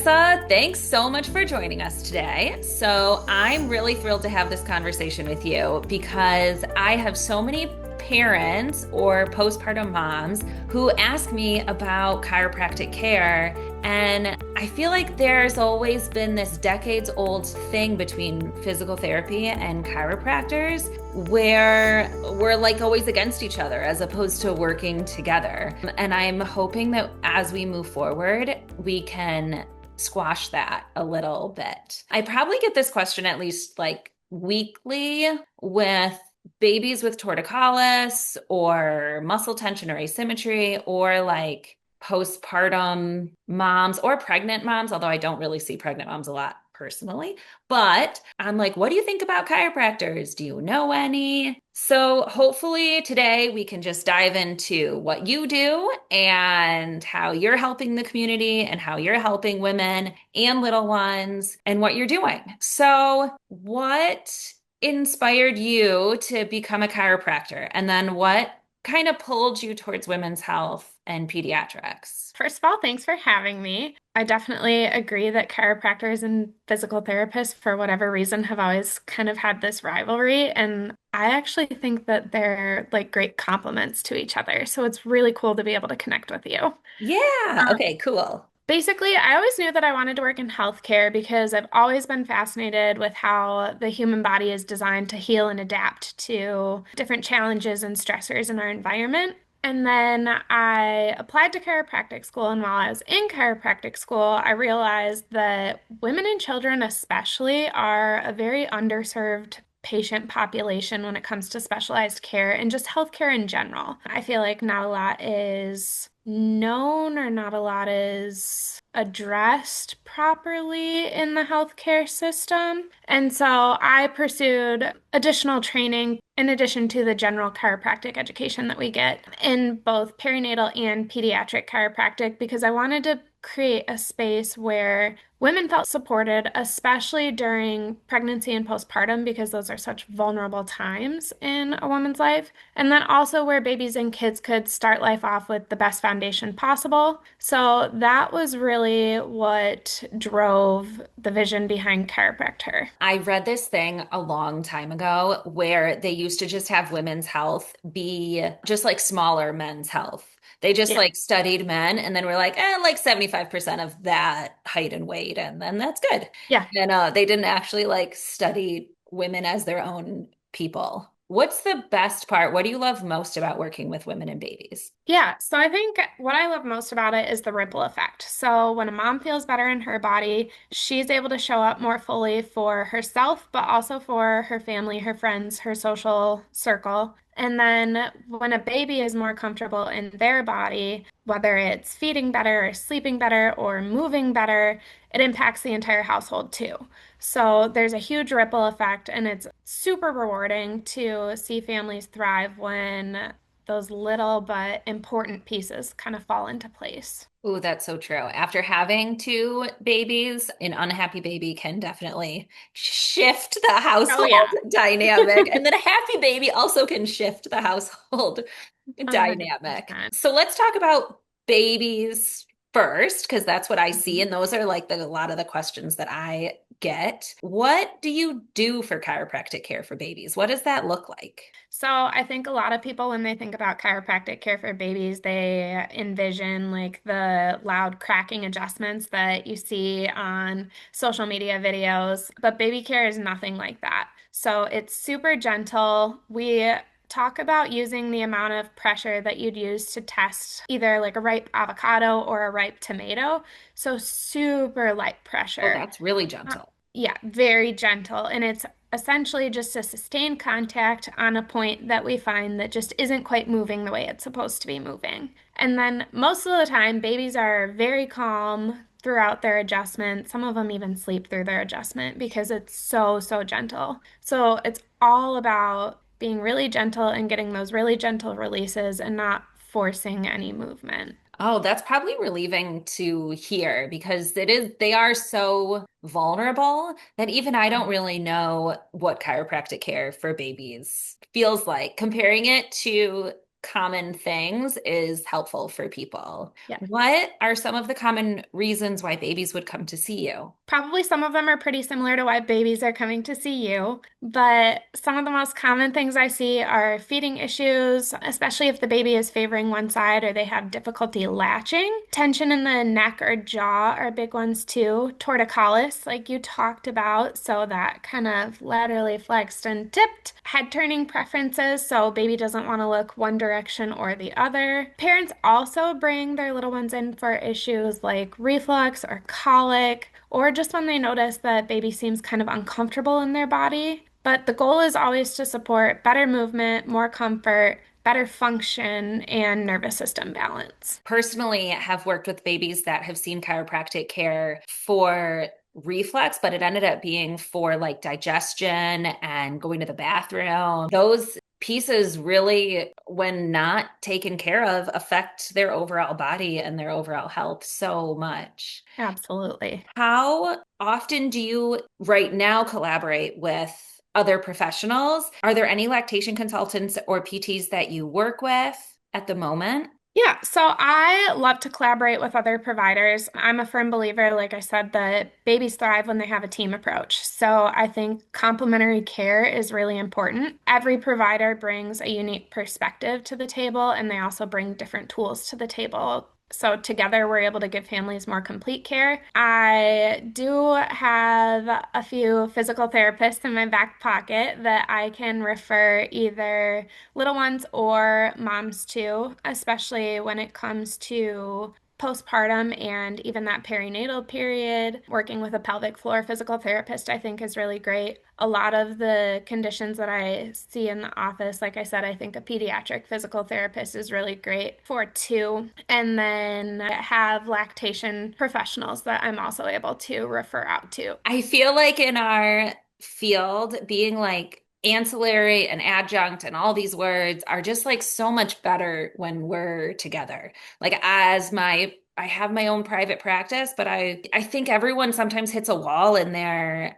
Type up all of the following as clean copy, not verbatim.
Marissa, thanks so much for joining us today. So, I'm really thrilled to have this conversation with you because I have so many parents or postpartum moms who ask me about chiropractic care. And I feel like there's always been this decades old thing between physical therapy and chiropractors where we're like always against each other as opposed to working together. And I'm hoping that as we move forward, we can squash that a little bit. I probably get this question at least like weekly with babies with torticollis or muscle tension or asymmetry or like postpartum moms or pregnant moms, although I don't really see pregnant moms a lot personally. But I'm like, what do you think about chiropractors? Do you know any? So hopefully today we can just dive into what you do and how you're helping the community and how you're helping women and little ones and what you're doing. So, what inspired you to become a chiropractor? And then what kind of pulled you towards women's health and pediatrics? First of all, thanks for having me. I definitely agree that chiropractors and physical therapists, for whatever reason, have always kind of had this rivalry. And I actually think that they're like great complements to each other. So it's really cool to be able to connect with you. Yeah. Um, Okay, cool. Basically, I always knew that I wanted to work in healthcare because I've always been fascinated with how the human body is designed to heal and adapt to different challenges and stressors in our environment. And then I applied to chiropractic school, and while I was in chiropractic school, I realized that women and children, especially, are a very underserved patient population when it comes to specialized care and just healthcare in general. I feel like not a lot is known or not a lot is addressed properly in the healthcare system. And so I pursued additional training in addition to the general chiropractic education that we get in both perinatal and pediatric chiropractic because I wanted to create a space where women felt supported, especially during pregnancy and postpartum, because those are such vulnerable times in a woman's life. And then also where babies and kids could start life off with the best foundation possible. So that was really what drove the vision behind Chiropract.her. I read this thing a long time ago where they used to just have women's health be just like smaller men's health. They just Yeah. like studied men and then we're like, like 75% of that height and weight, and then that's good. Yeah. And they didn't actually like study women as their own people. What's the best part? What do you love most about working with women and babies? Yeah, so I think what I love most about it is the ripple effect. So when a mom feels better in her body, she's able to show up more fully for herself, but also for her family, her friends, her social circle. And then when a baby is more comfortable in their body, whether it's feeding better or sleeping better or moving better, it impacts the entire household too. So there's a huge ripple effect, and it's super rewarding to see families thrive when those little but important pieces kind of fall into place. Oh, that's so true. After having two babies, an unhappy baby can definitely shift the Oh, household yeah. dynamic. And then a happy baby also can shift the household dynamic. 100%. So let's talk about babies first, because that's what I see. And those are like a lot of the questions that I get. What do you do for chiropractic care for babies? What does that look like? So I think a lot of people, when they think about chiropractic care for babies, they envision like the loud cracking adjustments that you see on social media videos, but baby care is nothing like that. So it's super gentle. We talk about using the amount of pressure that you'd use to test either like a ripe avocado or a ripe tomato. So super light Oh, pressure. that's really Uh, gentle. Yeah, very gentle. And it's essentially just a sustained contact on a point that we find that just isn't quite moving the way it's supposed to be moving. And then most of the time, babies are very calm throughout their adjustment. Some of them even sleep through their adjustment because it's so, so gentle. So it's all about being really gentle and getting those really gentle releases and not forcing any movement. Oh, that's probably relieving to hear because they are so vulnerable that even I don't really know what chiropractic care for babies feels like. Comparing it to common things is helpful for people. Yeah. What are some of the common reasons why babies would come to see you? Probably some of them are pretty similar to why babies are coming to see you, but some of the most common things I see are feeding issues, especially if the baby is favoring one side or they have difficulty latching. Tension in the neck or jaw are big ones too. Torticollis, like you talked about, so that kind of laterally flexed and tipped. Head turning preferences, so baby doesn't want to look one direction or the other. Parents also bring their little ones in for issues like reflux or colic, or just when they notice that baby seems kind of uncomfortable in their body. But the goal is always to support better movement, more comfort, better function, and nervous system balance. Personally, have worked with babies that have seen chiropractic care for reflux, but it ended up being for like digestion and going to the bathroom. Those pieces really, when not taken care of, affect their overall body and their overall health so much. Absolutely. How often do you right now collaborate with other professionals? Are there any lactation consultants or PTs that you work with at the moment? Yeah, so I love to collaborate with other providers. I'm a firm believer, like I said, that babies thrive when they have a team approach. So I think complementary care is really important. Every provider brings a unique perspective to the table, and they also bring different tools to the table. So together, we're able to give families more complete care. I do have a few physical therapists in my back pocket that I can refer either little ones or moms too, especially when it comes to postpartum and even that perinatal period. Working with a pelvic floor physical therapist, I think, is really great. A lot of the conditions that I see in the office, like I said, I think a pediatric physical therapist is really great for too. And then have lactation professionals that I'm also able to refer out to. I feel like in our field, being like ancillary and adjunct and all these words are just like so much better when we're together. Like I have my own private practice, but I think everyone sometimes hits a wall in their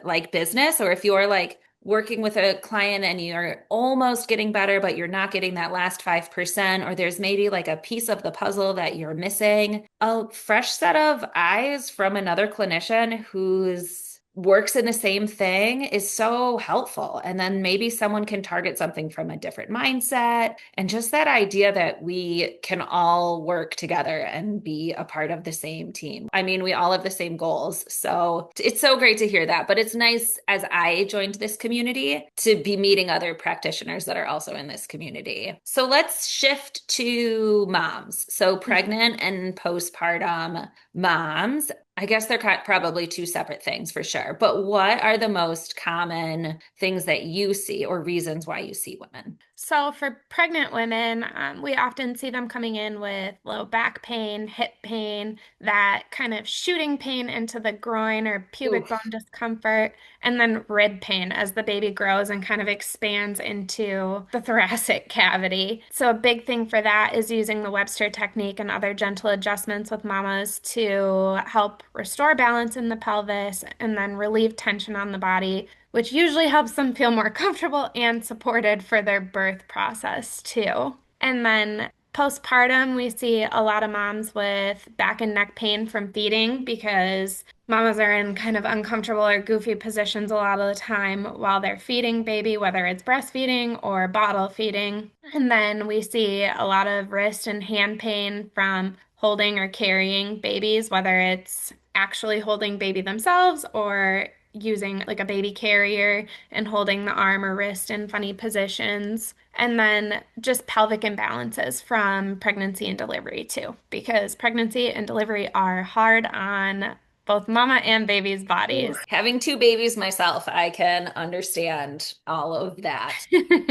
like business, or if you're like working with a client and you're almost getting better, but you're not getting that last 5%, or there's maybe like a piece of the puzzle that you're missing. A fresh set of eyes from another clinician who's works in the same thing is so helpful. And then maybe someone can target something from a different mindset. And just that idea that we can all work together and be a part of the same team. I mean, we all have the same goals. So it's so great to hear that. But it's nice as I joined this community to be meeting other practitioners that are also in this community. So let's shift to moms. So pregnant and postpartum moms. I guess they're probably two separate things for sure. But what are the most common things that you see or reasons why you see women? So, for pregnant women, we often see them coming in with low back pain, hip pain, that kind of shooting pain into the groin or pubic bone Oof. discomfort, and then rib pain as the baby grows and kind of expands into the thoracic cavity. So, a big thing for that is using the Webster technique and other gentle adjustments with mamas to help restore balance in the pelvis and then relieve tension on the body, which usually helps them feel more comfortable and supported for their birth process too. And then postpartum, we see a lot of moms with back and neck pain from feeding because mamas are in kind of uncomfortable or goofy positions a lot of the time while they're feeding baby, whether it's breastfeeding or bottle feeding. And then we see a lot of wrist and hand pain from holding or carrying babies, whether it's actually holding baby themselves or using like a baby carrier and holding the arm or wrist in funny positions. And then just pelvic imbalances from pregnancy and delivery too, because pregnancy and delivery are hard on both mama and baby's Ooh. bodies. Having two babies myself, I can understand all of that.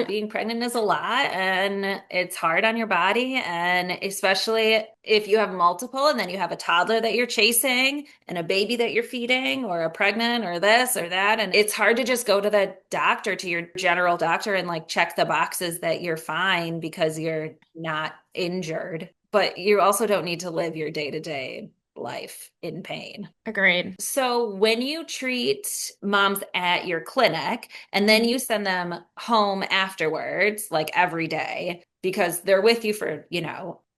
Being pregnant is a lot and it's hard on your body. And especially if you have multiple and then you have a toddler that you're chasing and a baby that you're feeding or a pregnant or this or that. And it's hard to just go to the doctor, to your general doctor, and like check the boxes that you're fine because you're not injured. But you also don't need to live your day to day life in pain. Agreed. So when you treat moms at your clinic and then you send them home afterwards, like every day, because they're with you for,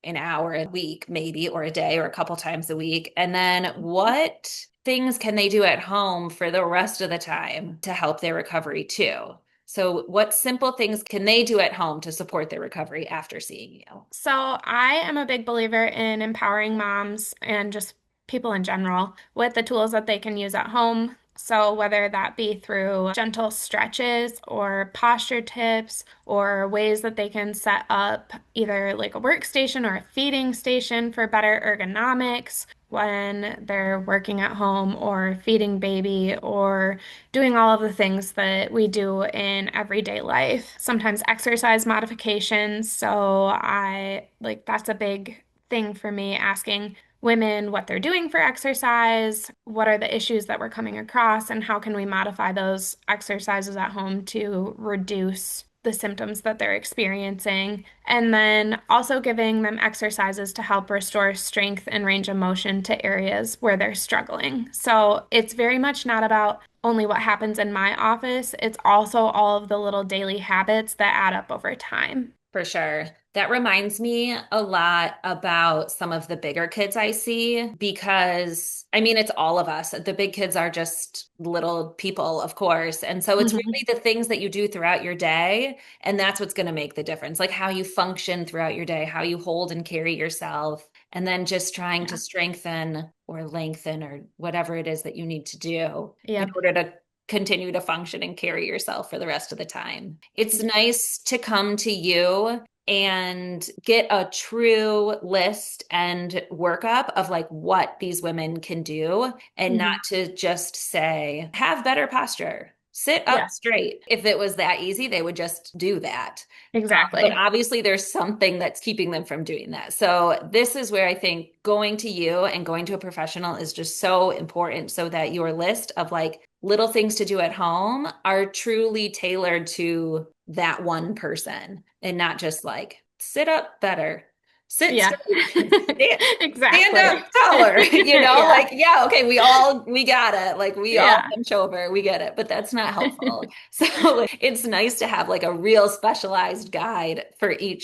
an hour a week, maybe, or a day, or a couple times a week. And then what things can they do at home for the rest of the time to help their recovery too? So, what simple things can they do at home to support their recovery after seeing you? So I am a big believer in empowering moms and just people in general with the tools that they can use at home. So whether that be through gentle stretches or posture tips or ways that they can set up either like a workstation or a feeding station for better ergonomics when they're working at home or feeding baby or doing all of the things that we do in everyday life. Sometimes exercise modifications. So I like that's a big thing for me, asking women what they're doing for exercise, what are the issues that we're coming across, and how can we modify those exercises at home to reduce the symptoms that they're experiencing. And then also giving them exercises to help restore strength and range of motion to areas where they're struggling. So it's very much not about only what happens in my office, it's also all of the little daily habits that add up over time. For sure. That reminds me a lot about some of the bigger kids I see because, I mean, it's all of us. The big kids are just little people, of course. And so it's Mhm. really the things that you do throughout your day. And that's what's going to make the difference, like how you function throughout your day, how you hold and carry yourself, and then just trying to Yeah. strengthen or lengthen or whatever it is that you need to do in Yep. order to continue to function and carry yourself for the rest of the time. It's nice to come to you and get a true list and workup of like what these women can do and not Mhm. to just say, have better posture. Sit up Yeah, straight. If it was that easy, they would just do that. But exactly. obviously, there's something that's keeping them from doing that. So, this is where I think going to you and going to a professional is just so important so that your list of like little things to do at home are truly tailored to that one person and not just like sit up better, sit Yeah. straight, stand up Exactly. taller, Yeah. like, yeah, okay, we got it. Like we all Yeah. bench over, we get it, but that's not helpful. So it's nice to have like a real specialized guide for each